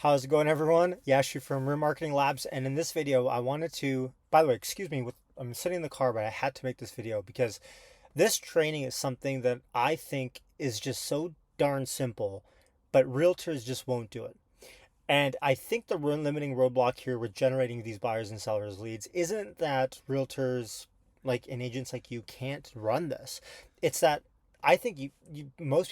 How's it going, everyone? Yash from Remarketing Labs, and in this video, I wanted to, by the way, excuse me, I'm sitting in the car, but I had to make this video because this training is something that I think is just so darn simple, but realtors just won't do it. And I think the limiting roadblock here with generating these buyers and sellers leads isn't that realtors like and agents like you can't run this. It's that I think most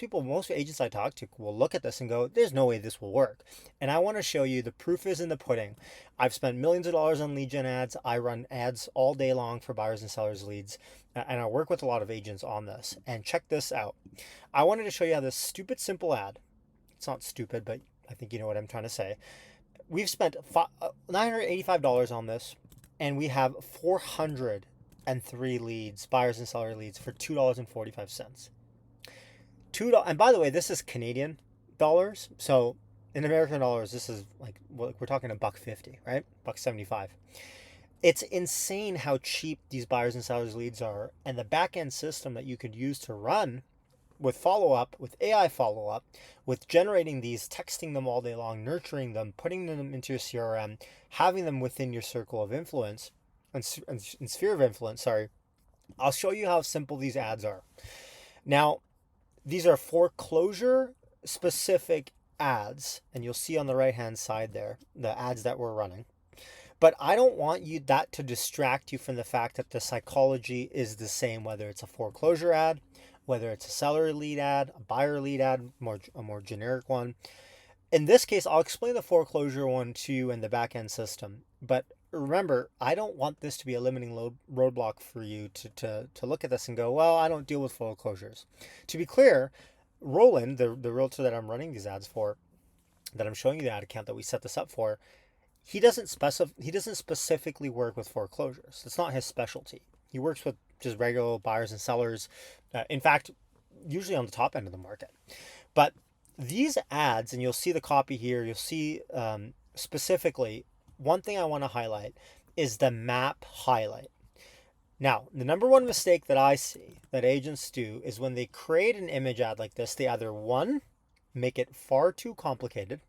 agents I talk to will look at this and go, there's no way this will work. And I want to show you the proof is in the pudding. I've spent millions of dollars on lead gen ads. I run ads all day long for buyers and sellers leads. And I work with a lot of agents on this. And check this out. I wanted to show you how this stupid, simple ad, it's not stupid, but I think you know what I'm trying to say. We've spent $985 on this, and we have 403 leads, buyers and seller leads, for $2.45. $2, and by the way, this is Canadian dollars, so in American dollars, this is like we're talking $1.50, right? $1.75. It's insane how cheap these buyers and sellers leads are, and the back end system that you could use to run with follow up, with AI follow up, with generating these, texting them all day long, nurturing them, putting them into your CRM, having them within your circle of influence and sphere of influence. Sorry, I'll show you how simple these ads are. Now, these are foreclosure specific ads, and you'll see on the right hand side there the ads that we're running. But I don't want that to distract you from the fact that the psychology is the same, whether it's a foreclosure ad, whether it's a seller lead ad, a buyer lead ad, a more generic one. In this case, I'll explain the foreclosure one to you in the back end system. But remember, I don't want this to be a limiting roadblock for you to look at this and go, well, I don't deal with foreclosures. To be clear, Roland, the realtor that I'm running these ads for, that I'm showing you the ad account that we set this up for, he doesn't specifically work with foreclosures. It's not his specialty. He works with just regular buyers and sellers. In fact, usually on the top end of the market. But these ads, and you'll see the copy here, you'll see specifically, one thing I want to highlight is the map highlight. Now, the number one mistake that I see that agents do is when they create an image ad like this, they either, one, make it far too complicated,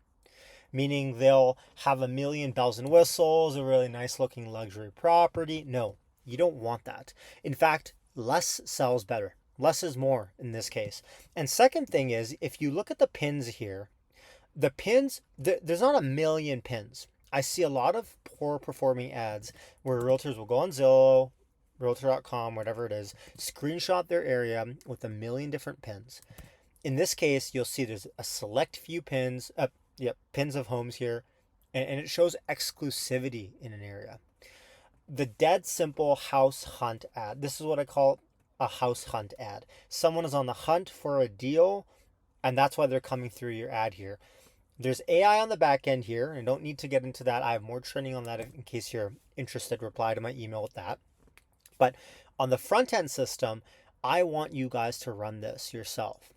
meaning they'll have a million bells and whistles, a really nice looking luxury property. No, you don't want that. In fact, less sells better. Less is more in this case. And second thing is, if you look at the pins here, the pins, there's not a million pins. I see a lot of poor performing ads where realtors will go on Zillow, Realtor.com, whatever it is, screenshot their area with a million different pins. In this case, you'll see there's a select few pins, pins of homes here, and it shows exclusivity in an area. The dead simple house hunt ad. This is what I call a house hunt ad. Someone is on the hunt for a deal, and that's why they're coming through your ad here. There's AI on the back end here, and don't need to get into that. I have more training on that in case you're interested. Reply to my email with that. But on the front end system, I want you guys to run this yourself.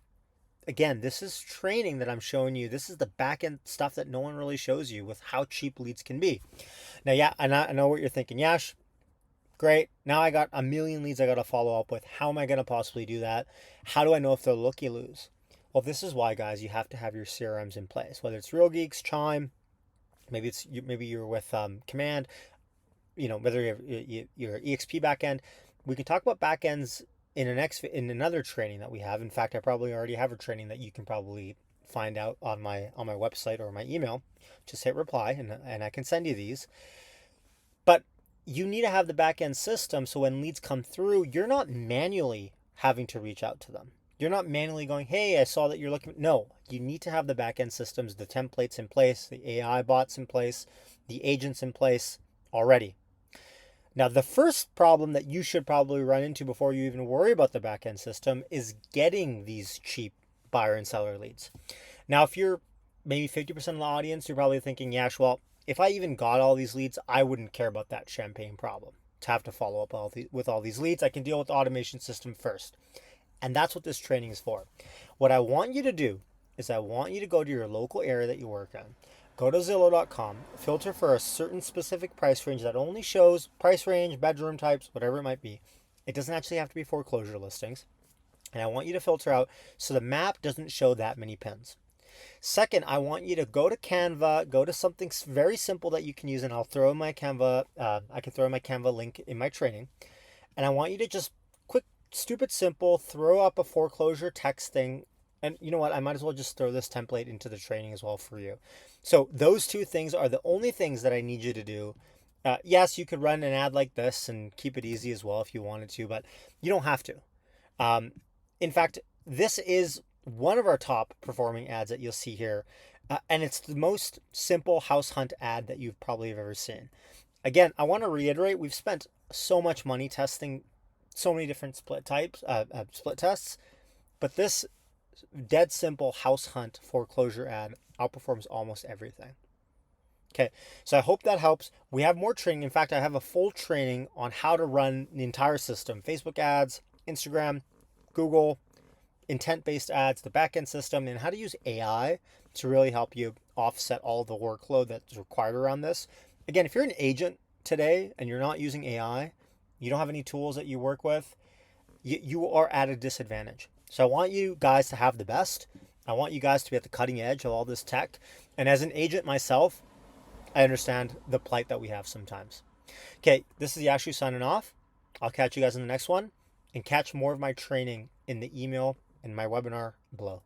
Again, this is training that I'm showing you. This is the back end stuff that no one really shows you with how cheap leads can be. Now, yeah, I know what you're thinking. Yash, great. Now I got a million leads I got to follow up with. How am I going to possibly do that? How do I know if they're looky-loos? Well, this is why, guys, you have to have your CRMs in place. Whether it's Real Geeks, Chime, maybe you're with Command, whether you're EXP backend. We can talk about backends in another training that we have. In fact, I probably already have a training that you can probably find out on my website or my email. Just hit reply and I can send you these. But you need to have the back end system so when leads come through, you're not manually having to reach out to them. You're not manually going, hey, I saw that you're looking. No, you need to have the back end systems, the templates in place, the AI bots in place, the agents in place already. Now, the first problem that you should probably run into before you even worry about the back end system is getting these cheap buyer and seller leads. Now, if you're maybe 50% of the audience, you're probably thinking, Yash, well, if I even got all these leads, I wouldn't care about that champagne problem to have to follow up with all these leads. I can deal with the automation system first. And that's what this training is for. What I want you to do is I want you to go to your local area that you work in. Go to Zillow.com, filter for a certain specific price range that only shows price range, bedroom types, whatever it might be. It doesn't actually have to be foreclosure listings. And I want you to filter out so the map doesn't show that many pins. Second, I want you to go to Canva, go to something very simple that you can use, and I'll throw my Canva, I can throw my Canva link in my training. And I want you to just quick, stupid, simple, throw up a foreclosure text thing. And you know what? I might as well just throw this template into the training as well for you. So those two things are the only things that I need you to do. Yes, you could run an ad like this and keep it easy as well if you wanted to, but you don't have to. Um, in fact, this is one of our top performing ads that you'll see here. And it's the most simple house hunt ad that you've probably ever seen. Again, I want to reiterate, we've spent so much money testing so many different split types, split tests, but this dead simple house hunt foreclosure ad outperforms almost everything. Okay, so I hope that helps. We have more training. In fact, I have a full training on how to run the entire system: Facebook ads, Instagram, Google, intent-based ads, the backend system, and how to use AI to really help you offset all the workload that's required around this. Again, if you're an agent today and you're not using AI, you don't have any tools that you work with, you are at a disadvantage. So I want you guys to have the best. I want you guys to be at the cutting edge of all this tech. And as an agent myself, I understand the plight that we have sometimes. Okay, this is Yashu signing off. I'll catch you guys in the next one, and catch more of my training in the email and my webinar below.